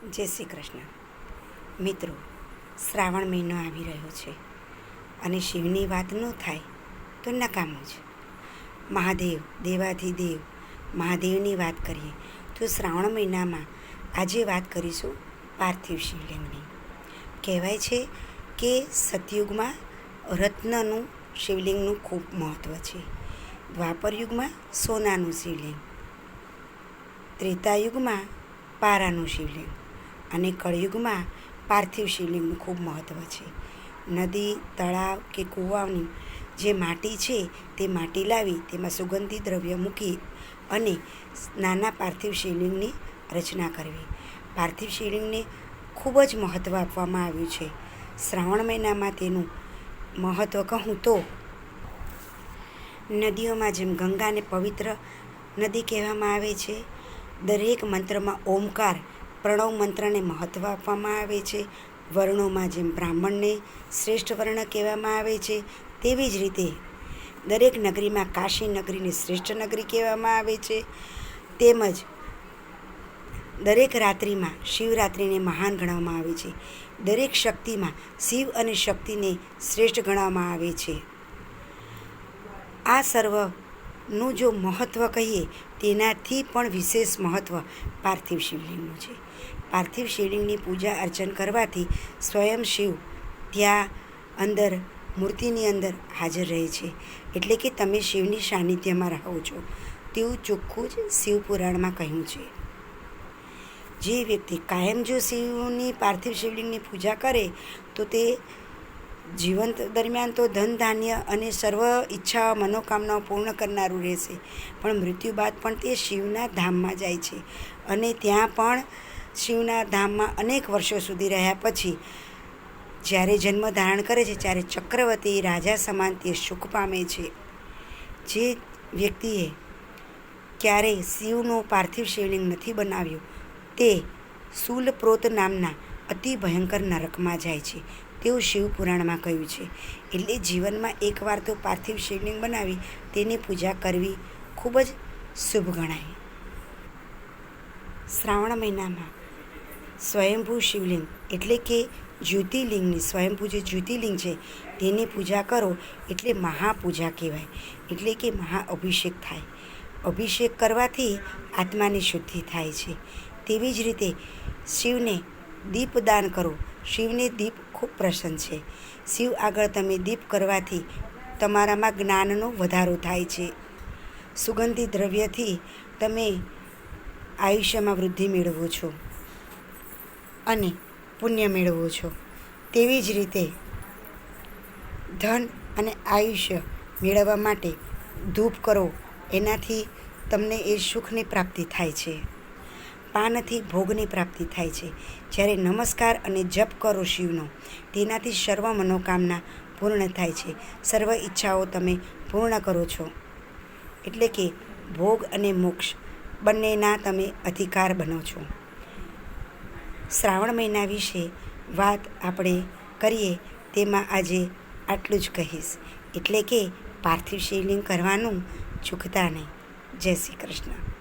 જય શ્રી કૃષ્ણ. મિત્રો, શ્રાવણ મહિનો આવી રહ્યો છે અને શિવની વાત ન થાય તો નકામું જ. મહાદેવ, દેવાધિદેવ મહાદેવની વાત કરીએ તો શ્રાવણ મહિનામાં આજે વાત કરીશું પાર્થિવ શિવલિંગની. કહેવાય છે કે સતયુગમાં રત્નનું શિવલિંગનું ખૂબ મહત્ત્વ છે. દ્વાપર યુગમાં સોનાનું શિવલિંગ, ત્રેતાયુગમાં પારાનું શિવલિંગ અને કળયુગમાં પાર્થિવ શિવલિંગનું ખૂબ મહત્ત્વ છે. નદી, તળાવ કે કૂવાની જે માટી છે તે માટી લાવી તેમાં સુગંધી દ્રવ્ય મૂકી અને નાના પાર્થિવ શિવલિંગની રચના કરવી. પાર્થિવ શિવલિંગને ખૂબ જ મહત્ત્વ આપવામાં આવ્યું છે. શ્રાવણ મહિનામાં તેનું મહત્ત્વ કહું તો નદીઓમાં જેમ ગંગાને પવિત્ર નદી કહેવામાં આવે છે, દરેક મંત્રમાં ઓમકાર પ્રણવ મંત્રને મહત્ત્વ આપવામાં આવે છે. વર્ણોમાં જેમ બ્રાહ્મણને શ્રેષ્ઠ વર્ણ કહેવામાં આવે છે, તેવી જ રીતે દરેક નગરીમાં કાશી નગરીને શ્રેષ્ઠ નગરી કહેવામાં આવે છે. તેમજ દરેક રાત્રિમાં શિવરાત્રિને મહાન ગણવામાં આવે છે. દરેક શક્તિમાં શિવ અને શક્તિને શ્રેષ્ઠ ગણવામાં આવે છે. આ સર્વનું જો મહત્ત્વ કહીએ તેનાથી પણ વિશેષ મહત્ત્વ પાર્થિવ શિવલિંગનું છે. પાર્થિવ શિવલિંગની પૂજા અર્ચન કરવાથી સ્વયં શિવ ત્યાં અંદર મૂર્તિની અંદર હાજર રહે છે. એટલે કે તમે શિવની સાનિધ્યમાં રહો છો તેવું ચોખ્ખું જ શિવ પુરાણમાં કહ્યું છે. જે વ્યક્તિ કાયમ જો શિવની પાર્થિવ શિવલિંગની પૂજા કરે તો તે જીવન દરમિયાન તો ધન ધાન્ય અને સર્વ ઈચ્છાઓ મનોકામનાઓ પૂર્ણ કરનારું રહેશે, પણ મૃત્યુ બાદ પણ તે શિવના ધામમાં જાય છે અને ત્યાં પણ શિવના ધામમાં અનેક વર્ષો સુધી રહ્યા પછી જ્યારે જન્મ ધારણ કરે છે ત્યારે ચક્રવર્તી રાજા સમાન તે સુખ પામે છે. જે વ્યક્તિએ ક્યારેય શિવનું પાર્થિવ શિવલિંગ નથી બનાવ્યું તે શૂલપ્રોત નામના અતિ ભયંકર નરકમાં જાય છે તેવું શિવ પુરાણમાં કહ્યું છે. એટલે જીવનમાં એકવાર તો પાર્થિવ શિવલિંગ બનાવી તેની પૂજા કરવી ખૂબ જ શુભ ગણાય. શ્રાવણ મહિનામાં સ્વયંભૂ શિવલિંગ એટલે કે જ્યોતિર્લિંગની સ્વયંભૂ જે જ્યોતિર્લિંગ છે તેની પૂજા કરો એટલે મહાપૂજા કહેવાય. એટલે કે મહા અભિષેક થાય. અભિષેક કરવાથી આત્માની શુદ્ધિ થાય છે. તેવી જ રીતે શિવને દીપદાન કરો. શિવને દીપ ખૂબ પ્રસન્ન છે. શિવ આગળ તમે દીપ કરવાથી તમારામાં જ્ઞાનનો વધારો થાય છે. સુગંધી દ્રવ્યથી તમે આયુષ્યમાં વૃદ્ધિ મેળવો છો અને પુણ્ય મેળવો છો. તેવી જ રીતે ધન અને આયુષ્ય મેળવવા માટે ધૂપ કરો, એનાથી તમને એ સુખની પ્રાપ્તિ થાય છે. પાનથી ભોગની પ્રાપ્તિ થાય છે. જ્યારે નમસ્કાર અને જપ કરો શિવનો તેનાથી સર્વ મનોકામના પૂર્ણ થાય છે. સર્વ ઈચ્છાઓ તમે પૂર્ણ કરો છો. એટલે કે ભોગ અને મોક્ષ બંનેના તમે અધિકાર બનો છો. શ્રાવણ મહિના વિશે વાત આપણે કરીએ તેમાં આજે આટલું જ કહીશ. એટલે કે પાર્થિવ શિવલિંગ કરવાનું ચૂકતા નહીં. જય શ્રી કૃષ્ણ.